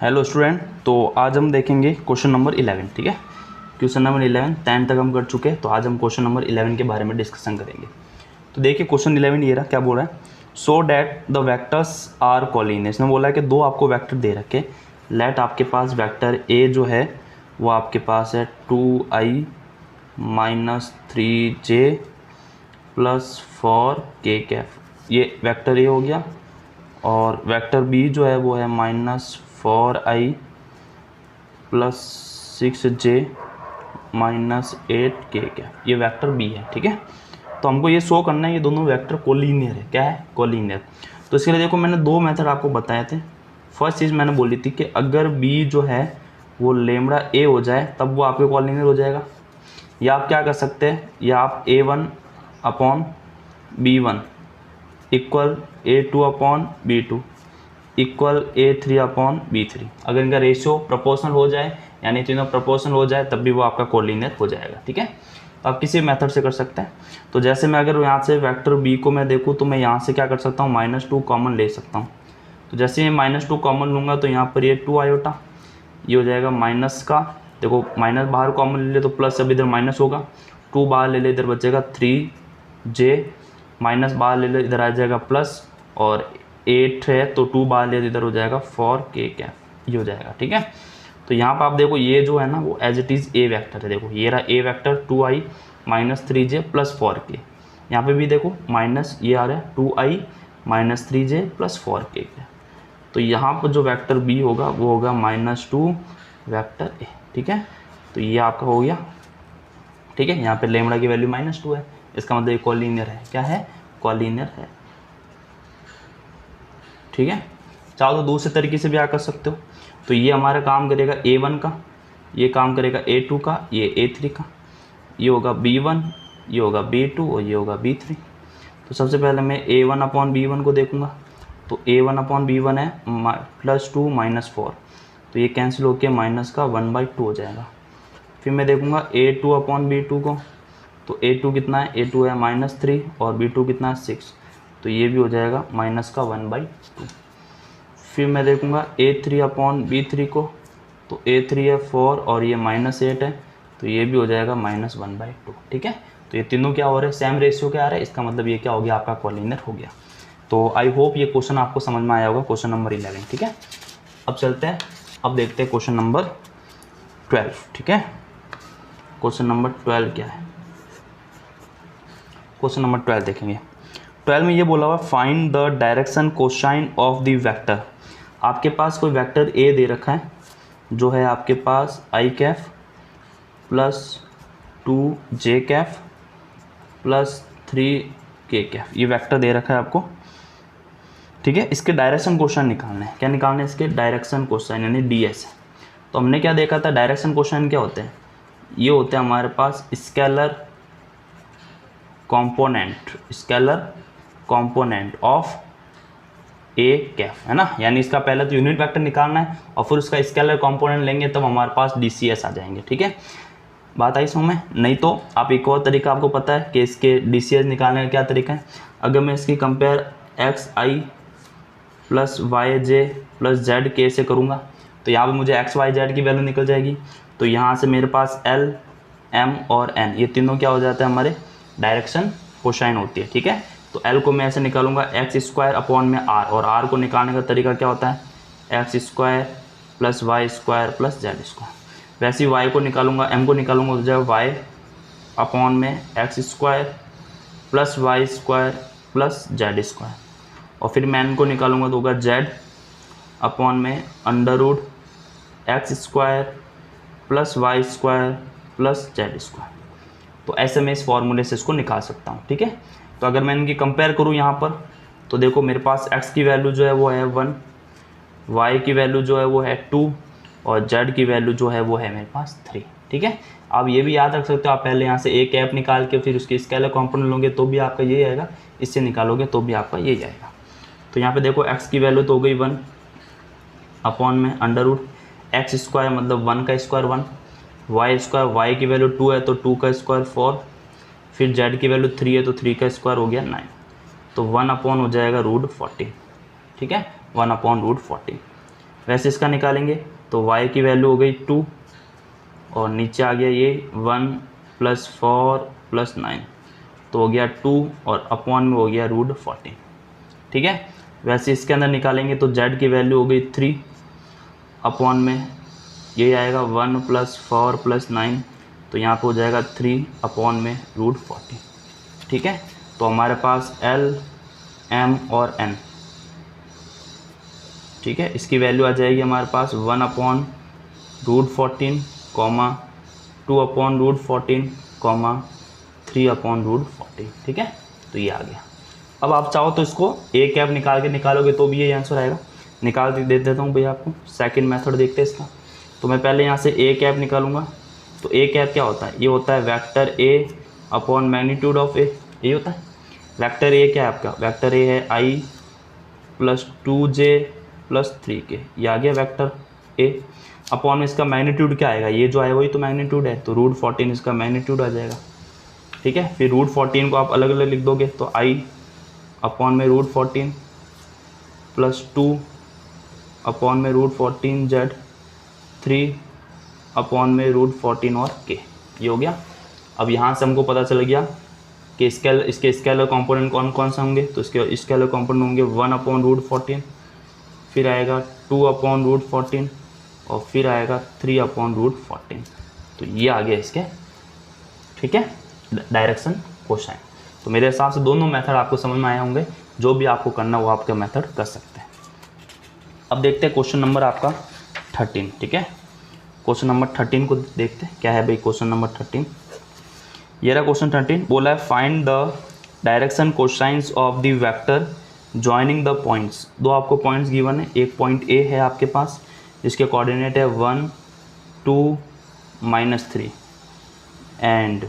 Hello student, तो आज हम देखेंगे क्वेश्चन नंबर 11। ठीक है, क्वेश्चन नंबर 11 10 तक हम कर चुके हैं, तो आज हम क्वेश्चन नंबर 11 के बारे में डिस्कशन करेंगे। तो देखिए क्वेश्चन 11 ये रहा, क्या बोल रहा है, so that the vectors are collinear. इसने बोला है कि दो आपको वेक्टर दे रखे, लेट आपके पास वेक्टर ए जो है वो आपके पास है 2i minus 3j plus 4k Kaif, ये वेक्टर ए हो गया। और वेक्टर बी जो है वो है -4i plus 6j minus 8k Kaif, ये वेक्टर बी है। ठीक है, तो हमको ये शो करना है ये दोनों वेक्टर कोलिनियर है। क्या है? कोलिनियर। तो इसके लिए देखो मैंने दो मेथड आपको बताए थे। फर्स्ट चीज़ मैंने बोली थी कि अगर बी जो है वो लेमड़ा ए हो जाए तब वो आपके कोलिनियर हो जाएगा। या आप क्या कर सकते हैं, या आप a1 upon b1 equal a2 upon b2 equal a3 upon b3। अगर इनका रेशियो प्रोपोर्शनल हो जाए, यानी तीनों प्रोपोर्शनल हो जाए, तब भी वो आपका कोलिनियर हो जाएगा। ठीक है, तो आप किसी मेथड से कर सकते हैं। तो जैसे मैं अगर यहाँ से वेक्टर b को मैं देखूँ तो मैं यहाँ से क्या कर सकता हूँ, -2 कॉमन ले सकता हूँ। तो जैसे ये -2 कॉमन लूँगा तो यहाँ पर ये 2 आयोटा, ये हो जाएगा माइनस का, देखो माइनस बाहर कॉमन ले ले तो प्लस, अब इधर माइनस होगा, 2 बाहर ले ले इधर बचेगा 3j, माइनस बाहर ले ले इधर आ जाएगा प्लस, और 8 है तो 2 बाहर ले इधर हो जाएगा 4k कैफ, ये हो जाएगा। ठीक है, तो यहाँ पर आप देखो ये जो है ना वो as it is a vector है। देखो ये रहा ए vector 2i minus 3j plus 4k। यहाँ पे भी देखो माइनस ये आ रहा है 2i minus 3j plus 4k। तो यहाँ पर जो वेक्टर बी होगा वो होगा -2 वेक्टर ए। ठीक है, तो ये आपका हो गया। ठीक है, यहाँ पे लेमड़ा की वैल्यू -2 है, इसका मतलब ये कोलिनियर है। क्या है? कोलिनियर है। ठीक है, चाहो तो दूसरे तरीके से भी आ कर सकते हो। तो ये हमारा काम करेगा a1 का, ये काम करेगा a2 का, ये a3 का, ये होगा b1, ये होगा b2 और ये होगा b3। तो सबसे पहले मैं a1 अपॉन b1 को देखूंगा, तो a1 अपॉन b1 है +2 -4, तो ये कैंसिल होकर माइनस का 1/2 हो जाएगा। फिर मैं देखूंगा a2 अपॉन b2 को, तो a2 कितना है, a2 है -3 और b2 कितना है 6, तो ये भी हो जाएगा माइनस का 1/2। फिर मैं देखूंगा a3 अपॉन b3 को, तो a3 है 4 और ये -8 है, तो ये भी हो जाएगा -1/2। ठीक है, तो ये तीनों क्या हो रहे हैं, सेम रेशियो क्या आ रहा है, इसका मतलब ये क्या हो गया, आपका कोलिनियर हो गया। तो आई होप ये क्वेश्चन आपको समझ में आया होगा, क्वेश्चन नंबर 11। ठीक है, अब चलते हैं, अब देखते हैं क्वेश्चन नंबर 12। ठीक है, क्वेश्चन नंबर 12 क्या है, क्वेश्चन नंबर 12 देखेंगे। 12 में ये बोला हुआ find the direction cosine of the vector. आपके पास कोई वेक्टर ए दे रखा है जो है आपके पास i Kaif plus 2j Kaif plus 3k Kaif, ये वेक्टर दे रखा है आपको। ठीक है, इसके डायरेक्शन कोसाइन निकालना है। क्या निकालना है? इसके डायरेक्शन कोसाइन यानी ds। तो हमने क्या देखा था, डायरेक्शन कोसाइन क्या होते हैं, ये होते हैं हमारे पास स्केलर कंपोनेंट ऑफ ए कैफ, है ना। यानी इसका पहले तो यूनिट वेक्टर निकालना है और फिर उसका स्केलर कंपोनेंट लेंगे तब हमारे पास DCS आ जाएंगे। ठीक है, बात आई समझ में? नहीं तो आप एक और तरीका आपको पता है कि इसके DCS निकालने का क्या तरीका है। अगर मैं इसकी compare xi plus yj plus zk से करूँगा तो यहाँ पर मुझे x y z की वैल्यू निकल जाएगी। तो यहाँ से मेरे पास l m और n ये तीनों क्या हो जाता है, हमारे डायरेक्शन कोसाइन होती है। ठीक है, तो L को मैं ऐसे निकालूंगा x² अपॉन में r, और r को निकालने का तरीका क्या होता है, x² plus y² plus z²। वैसे ही y को निकालूंगा, m को निकालूंगा तो जाएगा y अपॉन में x² plus y² plus z², और फिर मैं n को निकालूंगा तो होगा z अपॉन में √x² plus y² plus z²। तो ऐसे मैं इस फॉर्मूले से इसको निकाल सकता हूँ। ठीक है, तो अगर मैं इनकी कंपेयर करूँ यहाँ पर तो देखो मेरे पास x की वैल्यू जो है वो है 1, y की वैल्यू जो है वो है 2 और z की वैल्यू जो है वो है मेरे पास 3। ठीक है, आप ये भी याद रख सकते हो, आप पहले यहाँ से ए कैप निकाल के फिर उसके स्केलर कंपोनेंट लोगे तो भी आपका ये आएगा, इससे निकालोगे तो भी आपका ये जाएगा। तो यहाँ पे देखो x की वैल्यू तो हो गई 1 अपॉन में √x² मतलब 1 का स्क्वायर 1, y² की वैल्यू 2 है तो 2 का स्क्वायर 4, फिर z की वैल्यू 3 है तो 3 का स्क्वायर हो गया 9, तो 1 अपॉन हो जाएगा √14। ठीक है, 1 अपॉन √14। वैसे इसका निकालेंगे तो y की वैल्यू हो गई 2 और नीचे आ गया ये 1 + 4 + 9 तो हो गया 2 और अपॉन में हो गया √14। ठीक है, वैसे इसके अंदर निकालेंगे तो z की वैल्यू हो गई 3 अपॉन में ये आएगा 1 + 4 + 9 तो यहाँ पे हो जाएगा 3 अपॉन में √14। ठीक है, तो हमारे पास L, M और N, ठीक है, इसकी वैल्यू आ जाएगी हमारे पास 1 अपॉन √14, 2 अपॉन √14, 3 अपॉन √14। ठीक है, तो ये आ गया। अब आप चाहो तो इसको a कैप निकाल के निकालोगे तो भी ये आंसर आएगा। निकाल के दे देता हूँ भैया आपको। सेकंड मेथड देखते हैं इसका। तो मैं पहले यहाँ से a कैप निकालूंगा। तो a कैप क्या होता है? ये होता है vector a upon magnitude of a, ये होता है वेक्टर a। क्या है आपका वेक्टर a है i + 2j + 3k, ये आ गया वेक्टर a। अपॉन में इसका मैग्नीट्यूड क्या आएगा? ये जो आएगा वही तो मैग्नीट्यूड है, तो √14 इसका मैग्नीट्यूड आ जाएगा। ठीक है, फिर √14 को आप अलग अलग लिख दोगे तो i अपॉन में √14 + 2 अपॉन में √14 z, 3 अपॉन में √14 और k, ये हो गया। अब यहाँ से हमको पता चल गया कि इसके स्केलर कंपोनेंट कौन कौन से होंगे। तो इसके स्केलर कंपोनेंट होंगे 1 अपॉन √14, फिर आएगा 2 अपॉन √14 और फिर आएगा 3 अपॉन √14। तो ये आ गया इसके, ठीक है, डायरेक्शन कोसाइन। तो मेरे हिसाब से दोनों मेथड आपको समझ में आए होंगे। जो भी आपको करना वो आपका मेथड कर सकते हैं। अब देखते हैं क्वेश्चन नंबर आपका 13। ठीक है, क्वेश्चन नंबर 13 को देखते हैं क्या है भाई। क्वेश्चन नंबर 13, ये रहा क्वेश्चन 13। बोला है find the direction cosines of the vector joining the points. दो आपको पॉइंट्स गिवन है। एक पॉइंट ए है आपके पास जिसके कोऑर्डिनेट है 1, 2, -3 एंड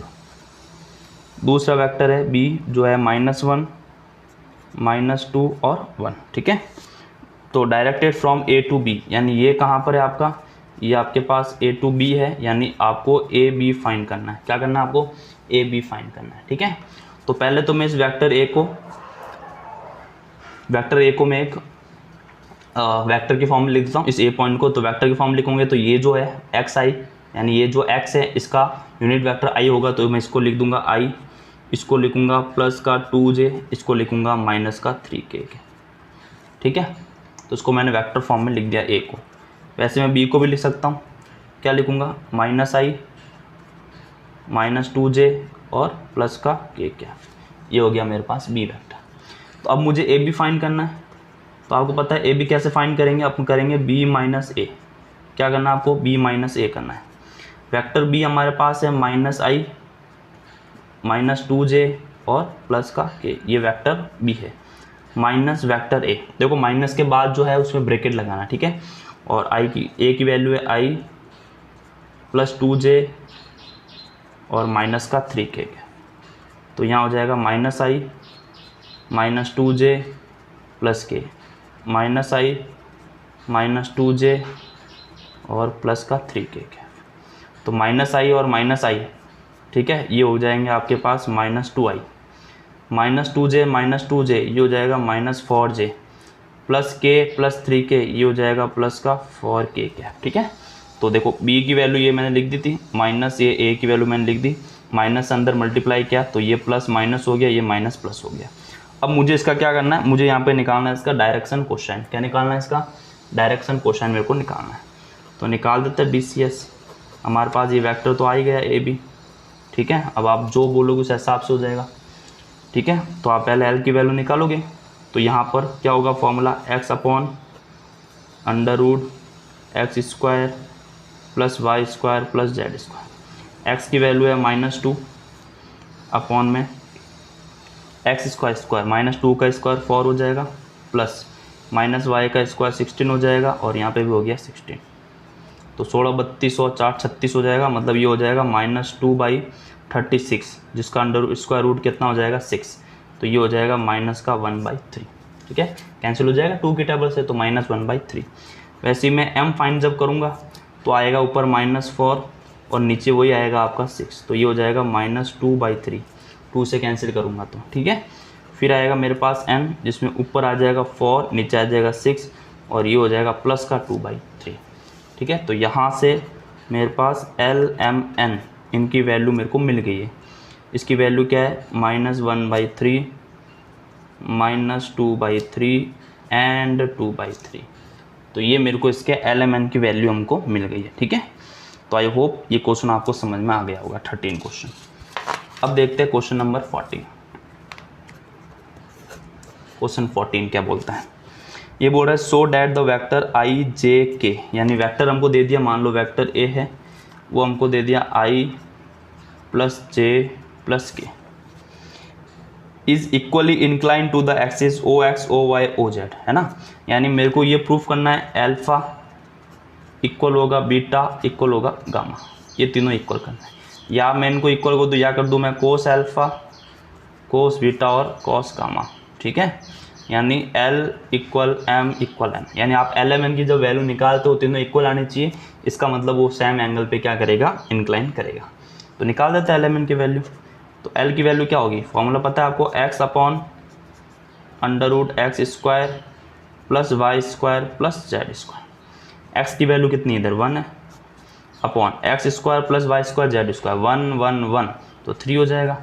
दूसरा वेक्टर है बी जो है -1, -2 और 1। ठीक है, तो directed from A to B, यानी ये कहाँ पर है आपका, ये आपके पास ए टू बी है, यानी आपको ए बी फाइंड करना है। क्या करना है आपको? ए बी फाइंड करना है। ठीक है, तो पहले तो मैं इस वेक्टर ए को मैं एक वेक्टर की फॉर्म में लिख देता हूँ। इस ए पॉइंट को तो वेक्टर की फॉर्म लिखोगे तो ये जो है एक्स आई, यानी ये जो एक्स है इसका यूनिट वेक्टर आई होगा, तो मैं इसको लिख दूंगा आई, इसको लिखूंगा प्लस का 2j, इसको लिखूंगा माइनस का 3k। ठीक है, तो इसको मैंने वेक्टर फॉर्म में लिख दिया ए को। वैसे मैं बी को भी लिख सकता हूँ। क्या लिखूंगा? -i -2j और प्लस का k क्या, ये हो गया मेरे पास बी वेक्टर। तो अब मुझे ए बी फाइंड करना है। तो आपको पता है ए बी कैसे फाइंड करेंगे, अपन करेंगे b - a। क्या करना है आपको? b - a करना है। वेक्टर बी हमारे पास है -i -2j और प्लस का k, ये वेक्टर बी है। माइनस वेक्टर ए, देखो माइनस के बाद जो है उसमें ब्रैकेट लगाना। ठीक है, और ए की वैल्यू है i + 2j और माइनस का 3k। तो यहाँ हो जाएगा -i -2j plus k, -i -2j और प्लस का 3k। तो -i और -i, ठीक है, ये हो जाएंगे आपके पास -2i, -2j -2j ये हो जाएगा -4j plus k plus 3k ये हो जाएगा प्लस का 4k। ठीक है, तो देखो b की वैल्यू ये मैंने लिख दी थी, माइनस ये a की वैल्यू मैंने लिख दी, माइनस अंदर मल्टीप्लाई किया तो ये प्लस माइनस हो गया, ये माइनस प्लस हो गया। अब मुझे इसका क्या करना है? मुझे यहाँ पे निकालना है इसका डायरेक्शन कोसाइन। क्या निकालना है? इसका डायरेक्शन कोसाइन मेरे को निकालना है। तो निकाल देते हैं DCS। हमारे पास ये वेक्टर तो आ ही गया ए बी। ठीक है, अब आप जो बोलोगे उस हिसाब से हो जाएगा। ठीक है, तो आप पहले एल की वैल्यू निकालोगे तो यहाँ पर क्या होगा formula, x/√x² + y² + z²। x की वैल्यू है -2 अपॉन में x² -2 का स्क्वायर 4 हो जाएगा प्लस -y का स्क्वायर 16 हो जाएगा और यहाँ पे भी हो गया 16। तो 16, 32 और 4, 36 हो जाएगा। मतलब ये हो जाएगा -2/36 जिसका अंडर स्क्वायर रूट कितना हो जाएगा 6। तो ये हो जाएगा -1/3। ठीक है, कैंसिल हो जाएगा 2 की टेबल से, तो -1/3। वैसे ही मैं m फाइंड जब करूँगा तो आएगा ऊपर -4 और नीचे वही आएगा आपका 6। तो ये हो जाएगा -2/3, 2 से कैंसिल करूँगा तो। ठीक है, फिर आएगा मेरे पास n जिसमें ऊपर आ जाएगा 4, नीचे आ जाएगा 6 और ये हो जाएगा प्लस का 2/3। ठीक है, तो यहाँ से मेरे पास LMN इनकी वैल्यू मेरे को मिल गई है। इसकी वैल्यू क्या है, -1/3 -2/3 एंड 2/3। तो ये मेरे को इसके LMN की वैल्यू हमको मिल गई है। ठीक है, तो आई होप ये क्वेश्चन आपको समझ में आ गया होगा, 13 क्वेश्चन। अब देखते हैं क्वेश्चन नंबर 14। क्वेश्चन 14 क्या बोलता है, ये बोल रहा है so that the vector i j k, यानी वेक्टर हमको दे दिया, मान लो वेक्टर a है, वो हमको दे दिया i + j + k is equally incline to the axis OX OY OZ, है ना। यानी मेरे को ये प्रूफ करना है अल्फा इक्वल होगा बीटा इक्वल होगा गामा, ये तीनों इक्वल करना है। या मैं इनको इक्वल को तो या कर दूँ मैं कोस अल्फा कोस बीटा और कोस गामा। ठीक है, यानी L = M = N, यानी आप LMN की जब वैल्यू निकालते हो तीनों इक्वल आनी चाहिए। इसका मतलब वो सेम एंगल पे क्या करेगा, इंक्लाइन करेगा। तो निकाल देते हैं LMN की वैल्यू। तो L की वैल्यू क्या होगी, फॉर्मूला पता है आपको, x/√x² + y² + z²। x की वैल्यू कितनी इधर 1 है, अपॉन x² + y² z², 1 1 1 तो 3 हो जाएगा।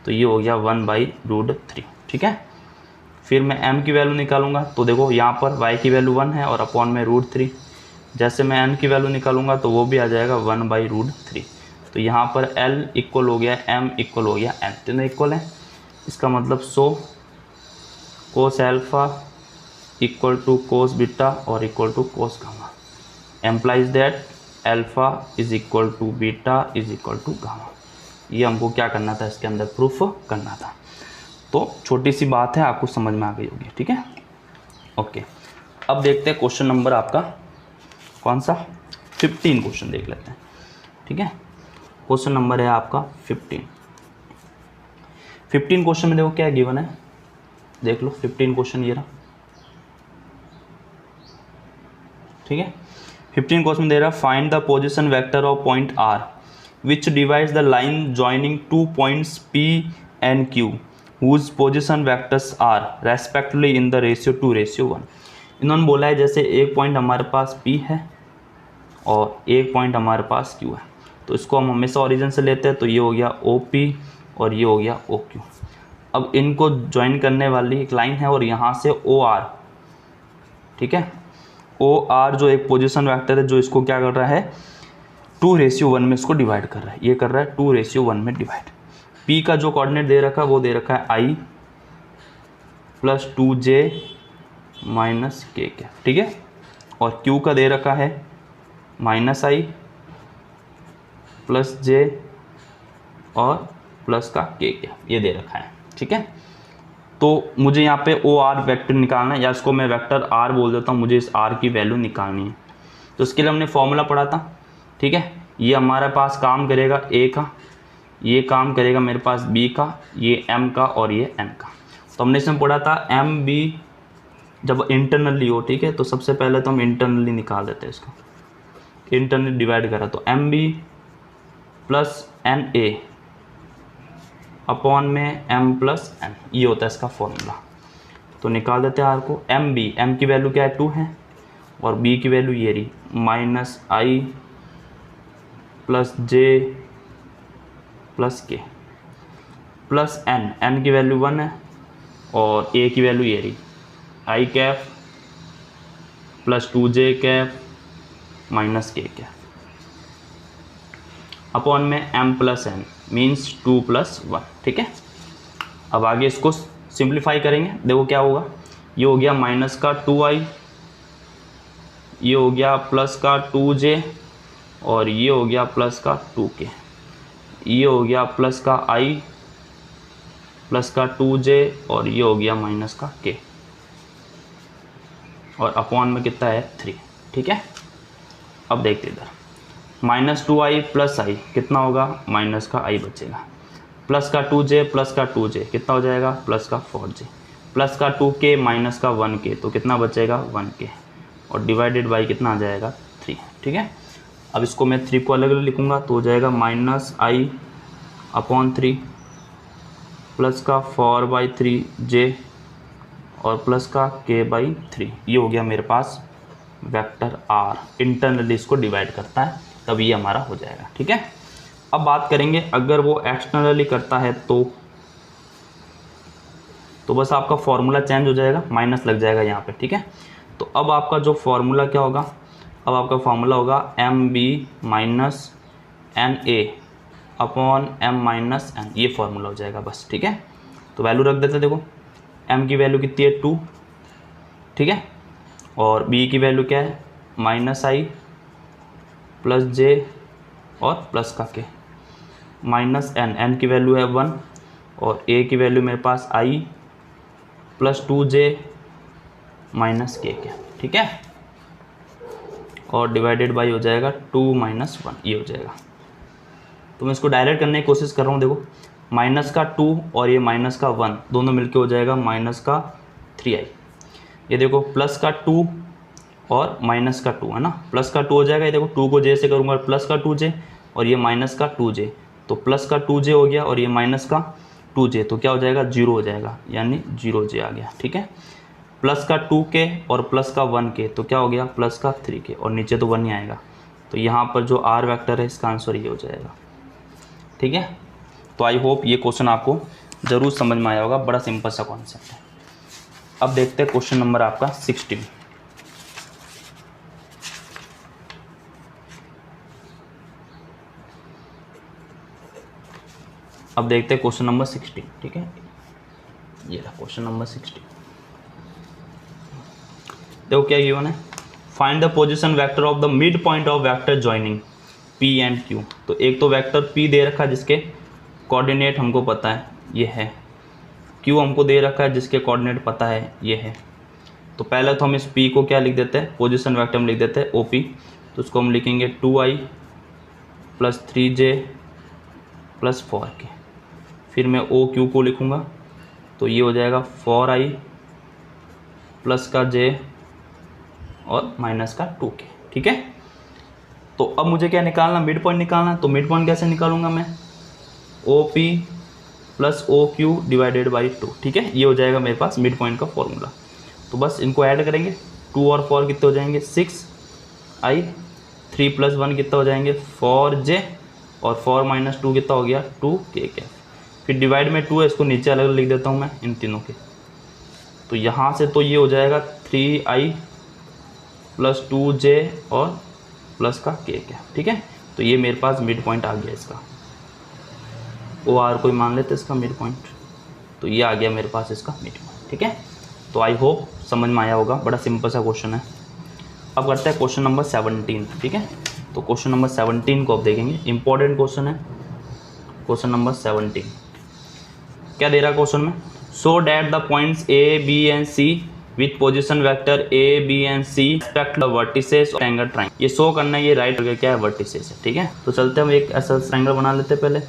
तो ये हो गया 1/√3। ठीक है, फिर मैं m की वैल्यू निकालूंगा, तो देखो यहाँ पर y की वैल्यू 1 है और अपॉन में √3। जैसे मैं n की वैल्यू निकालूंगा तो वो भी आ जाएगा 1/√3। तो यहाँ पर L इक्वल हो गया M इक्वल हो गया N, तीनों इक्वल हैं। इसका मतलब so cos alpha equal to cos beta और equal to cos gamma, implies that alpha is equal to beta is equal to gamma. ये हमको क्या करना था, इसके अंदर प्रूफ करना था। तो छोटी सी बात है, आपको समझ में आ गई होगी। ठीक है, ओके। अब देखते हैं क्वेश्चन नंबर आपका कौन सा, 15 क्वेश्चन देख लेते हैं। ठीक है, क्वेश्चन नंबर है आपका 15 क्वेश्चन में देखो क्या गिवन है, देख लो 15 क्वेश्चन ये रहा। ठीक है, 15 क्वेश्चन दे रहा, find the position vector of point R which divides the line joining 2 points P and Q whose position vectors are respectively in the ratio 2:1। इन्होंने बोला है जैसे एक पॉइंट हमारे पास P है और एक पॉइंट हमारे पास Q है, तो इसको हम हमेशा ओरिजिन से लेते हैं। तो ये हो गया OP और ये हो गया OQ। अब इनको ज्वाइन करने वाली एक लाइन है और यहाँ से OR। ठीक है, OR जो एक पोजीशन वेक्टर है, जो इसको क्या कर रहा है 2:1 में इसको डिवाइड कर रहा है। ये कर रहा है 2:1 में डिवाइड। P का जो कोऑर्डिनेट दे रखा है वो दे रखा है I + 2j - k। ठीक है, और Q का दे रखा है -I + j और प्लस का k, ये दे रखा है। ठीक है, तो मुझे यहाँ पे OR वेक्टर निकालना है, या इसको मैं वेक्टर R बोल देता हूँ। मुझे इस R की वैल्यू निकालनी है, तो इसके लिए हमने फॉर्मूला पढ़ा था। ठीक है, ये हमारे पास काम करेगा A का, ये काम करेगा मेरे पास B का, ये M का और ये N का। तो हमने इसमें पढ़ा था MB जब इंटरनली हो। ठीक है, तो सबसे पहले तो हम इंटरनली निकाल देते हैं इसको, इंटरनली डिवाइड करा तो MB + NA अपॉन में M + N, ये होता है इसका फॉर्मूला। तो निकाल देते हैं R को। M की वैल्यू क्या है 2 है और B की वैल्यू ये रही -I + j + k + N की वैल्यू 1 है और A की वैल्यू ये रही I cap + 2j cap - k cap upon में M + N मीन्स 2 + 1। ठीक है, अब आगे इसको सिंप्लीफाई करेंगे। देखो क्या होगा, ये हो गया माइनस का 2I, ये हो गया प्लस का 2j और ये हो गया प्लस का 2k, ये हो गया प्लस का I प्लस का 2j और ये हो गया माइनस का k और अपॉन में कितना है 3। ठीक है, अब देखते इधर -2I + I कितना होगा, माइनस का I बचेगा, प्लस का 2j प्लस का 2j कितना हो जाएगा, प्लस का 4j प्लस का 2k माइनस का 1k, तो कितना बचेगा 1k और डिवाइडेड बाई कितना आ जाएगा 3। ठीक है, अब इसको मैं 3 को अलग अलग लिखूँगा तो हो जाएगा -I अपॉन 3 प्लस का 4/3j और प्लस का k/3। ये हो गया मेरे पास वेक्टर आर इंटरनली इसको डिवाइड करता है, तब ये हमारा हो जाएगा। ठीक है, अब बात करेंगे अगर वो एक्सटर्नली करता है तो बस आपका फॉर्मूला चेंज हो जाएगा, माइनस लग जाएगा यहाँ पे। ठीक है, तो अब आपका जो फॉर्मूला क्या होगा, अब आपका फॉर्मूला होगा M B minus N A upon M minus N, ये फॉर्मूला हो जाएगा बस। ठीक है, तो वैल्यू रख देते, देखो m की वैल्यू कितनी है 2, ठीक है, और b की वैल्यू क्या है माइनस आई प्लस जे और प्लस का के, माइनस n की वैल्यू है 1 और a की वैल्यू मेरे पास i प्लस 2j माइनस के। ठीक है, और डिवाइडेड बाई हो जाएगा 2 माइनस 1, ये हो जाएगा। तो मैं इसको डायरेक्ट करने की कोशिश कर रहा हूँ, देखो माइनस का 2 और ये माइनस का 1 दोनों मिलके हो जाएगा माइनस का 3i। ये देखो प्लस का 2 और माइनस का 2 है ना, प्लस का 2 हो जाएगा, ये देखो 2 को j से करूँगा प्लस का 2j और ये माइनस का 2j, तो प्लस का 2j हो गया और ये माइनस का 2j, तो क्या हो जाएगा 0 हो जाएगा, यानी 0j आ गया। ठीक है, प्लस का 2k और प्लस का 1k, तो क्या हो गया प्लस का 3k और नीचे तो 1 ही आएगा, तो यहाँ पर जो r वेक्टर है इसका आंसर ये हो जाएगा। ठीक है, तो आई होप ये क्वेश्चन आपको ज़रूर समझ में आया होगा, बड़ा सिंपल सा कॉन्सेप्ट है। अब देखते हैं क्वेश्चन नंबर आपका 16। अब देखते हैं क्वेश्चन नंबर 16। ठीक है, ये रहा क्वेश्चन नंबर 16। देखो क्या गिवन है, find the position vector of the mid point of vector joining P and Q। तो एक तो वेक्टर P दे रखा है जिसके कोऑर्डिनेट हमको पता है ये है, Q हमको दे रखा है जिसके कोऑर्डिनेट पता है ये है। तो पहले तो हम इस P को क्या लिख देते हैं, पोजीशन वेक्टर में लिख देते हैं OP, तो उसको हम लिखेंगे 2i plus 3j plus 4k। फिर मैं OQ को लिखूँगा, तो ये हो जाएगा 4i प्लस का j और माइनस का 2k। ठीक है, तो अब मुझे क्या निकालना, मिड पॉइंट निकालना। तो मिड पॉइंट कैसे निकालूंगा मैं, OP plus OQ divided by 2। ठीक है, ये हो जाएगा मेरे पास मिड पॉइंट का फॉर्मूला। तो बस इनको ऐड करेंगे, 2 और 4 कितने हो जाएंगे 6i, 3 प्लस 1 कितना हो जाएंगे 4j और 4 माइनस 2 कितना हो गया 2k। फिर डिवाइड में 2 है, इसको नीचे अलग लिख देता हूँ मैं इन तीनों के। तो यहाँ से तो ये हो जाएगा 3i प्लस 2j और प्लस का k। ठीक है, तो ये मेरे पास मिड पॉइंट आ गया इसका, OR कोई मान लेते इसका मिड पॉइंट, तो ये आ गया मेरे पास इसका मिड पॉइंट। ठीक है, तो आई होप समझ में आया होगा, बड़ा सिंपल सा क्वेश्चन है। अब करते हैं क्वेश्चन नंबर 17। ठीक है, तो क्वेश्चन नंबर 17 को अब देखेंगे, इंपॉर्टेंट क्वेश्चन है क्वेश्चन नंबर 17। क्या दे रहा है क्वेश्चन में, सो that the points A, B and C with position vector A, B and C respect the vertices of triangle triangle. ये शो करना है, ये राइट करके क्या है वर्टिसेस है। ठीक है, तो चलते हैं हम एक ऐसा ट्रायंगल बना लेते हैं। पहले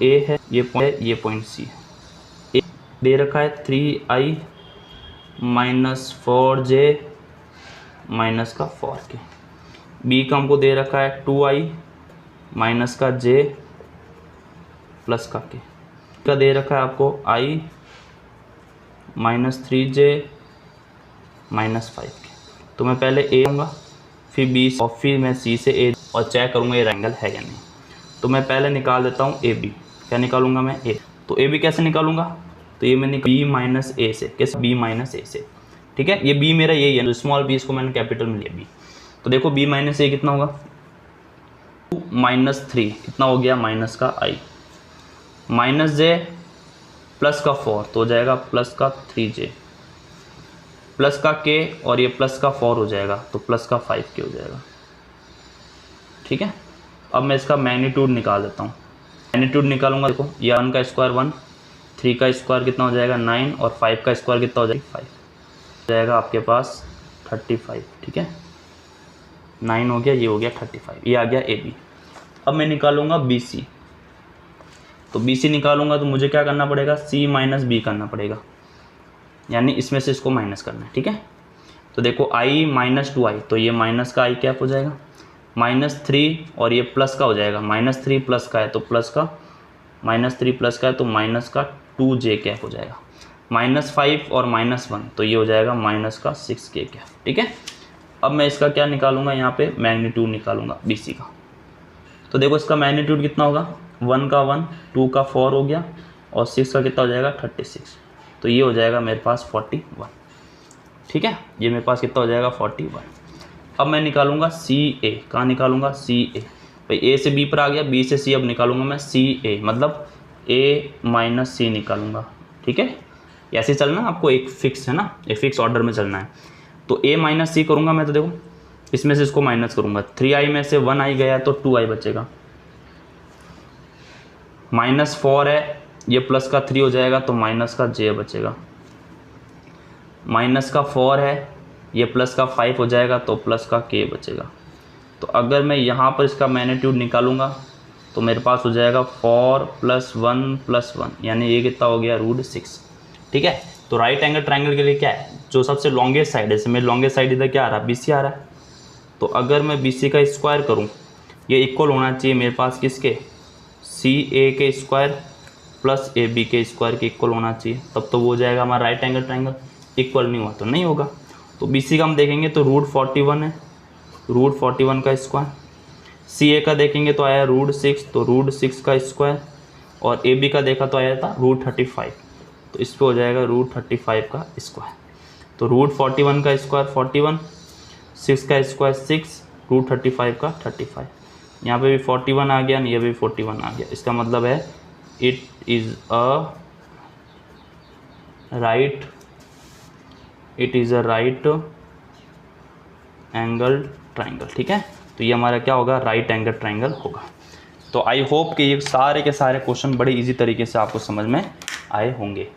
A है, ये पॉइंट है, ये पॉइंट C है। A दे रखा है 3i माइनस 4j माइनस का 4k। B का हमको दे रखा है 2i माइनस का j प्लस का k। का दे रखा है आपको i minus 3j minus 5k। तो मैं पहले A लूँगा, फिर B और फिर मैं C से A और चेक करूँगा ये ट्रायंगल है या नहीं। तो मैं पहले निकाल देता हूँ AB। क्या निकालूंगा मैं A। तो AB कैसे निकालूंगा, तो ये मैंने B माइनस A से, कैसे B माइनस A से। ठीक है, ये B मेरा यही है, तो स्मॉल b इसको मैंने कैपिटल में लिया B। तो देखो B माइनस A कितना होगा, माइनस 3 कितना हो गया माइनस का I, माइनस j प्लस का 4 तो हो जाएगा प्लस का 3j, प्लस का k और ये प्लस का 4 हो जाएगा तो प्लस का 5k हो जाएगा। ठीक है, अब मैं इसका मैग्नीट्यूड निकाल देता हूँ। मैग्नीट्यूड निकालूंगा, देखो ये 1 का स्क्वायर 1, 3 का स्क्वायर कितना हो जाएगा 9 और 5 का स्क्वायर कितना हो जाएगा 5, हो जाएगा आपके पास 35। ठीक है, 9 हो गया, ये हो गया 35, ये आ गया AB। अब मैं निकालूंगा BC। तो BC निकालूंगा तो मुझे क्या करना पड़ेगा, C माइनस B करना पड़ेगा, यानी इसमें से इसको माइनस करना है। ठीक है, तो देखो I माइनस 2i, तो ये माइनस का i कैप हो जाएगा, माइनस 3 और ये प्लस का हो जाएगा, माइनस 3 प्लस का है तो प्लस का, माइनस 3 प्लस का है तो माइनस का 2j कैप हो जाएगा, माइनस 5 और माइनस 1 तो ये हो जाएगा माइनस का 6k कैप। ठीक है, अब मैं इसका क्या निकालूंगा, यहाँ पे मैग्नीट्यूड निकालूंगा BC का। तो देखो इसका मैग्नीट्यूड कितना होगा, 1 का 1, 2 का 4 हो गया और 6 का कितना हो जाएगा 36। तो ये हो जाएगा मेरे पास 41। ठीक है, ये मेरे पास कितना हो जाएगा 41। अब मैं निकालूंगा CA, कहाँ निकालूंगा CA, भाई A से B पर आ गया, B से C, अब निकालूंगा मैं CA, मतलब A माइनस C निकालूंगा। ठीक है, ऐसे चलना आपको, एक फिक्स है ना, एक फिक्स ऑर्डर में चलना है। तो A माइनस C करूँगा मैं, तो देखो इसमें से इसको माइनस करूँगा, 3i में से 1i गया तो 2i बचेगा, -4 है, ये प्लस का 3 हो जाएगा तो माइनस का j बचेगा, माइनस का 4 है, ये प्लस का 5 हो जाएगा तो प्लस का k बचेगा। तो अगर मैं यहाँ पर इसका मैग्नीट्यूड निकालूंगा तो मेरे पास हो जाएगा 4 + 1 + 1, यानी ये कितना हो गया √6। ठीक है, तो राइट एंगल ट्रायंगल के लिए क्या है, जो सबसे लॉन्गेस्ट साइड है, इसमें लॉन्गेस्ट साइड इधर क्या आ रहा है, BC आ रहा है। तो अगर मैं BC का स्क्वायर करूँ, ये इक्वल होना चाहिए मेरे पास किसके, CA के स्क्वायर प्लस AB के स्क्वायर के इक्वल होना चाहिए, तब तो वो हो जाएगा हमारा राइट एंगल ट्रायंगल। इक्वल नहीं हुआ तो नहीं होगा। तो BC का हम देखेंगे तो √41 है, √41 का स्क्वायर। CA का देखेंगे तो आया √6, तो √6 का स्क्वायर, और AB का देखा तो आया था √35, तो इस पर हो जाएगा √35 का स्क्वायर। तो √41 का स्क्वायर 41, 6 का स्क्वायर 6, √35 का 35, यहाँ पे भी 41 आ गया, ये भी 41 आ गया। इसका मतलब है it is a right angle triangle. ठीक है, तो ये हमारा क्या होगा, राइट एंगल ट्रायंगल होगा। तो आई होप कि ये सारे के सारे क्वेश्चन बड़े इजी तरीके से आपको समझ में आए होंगे।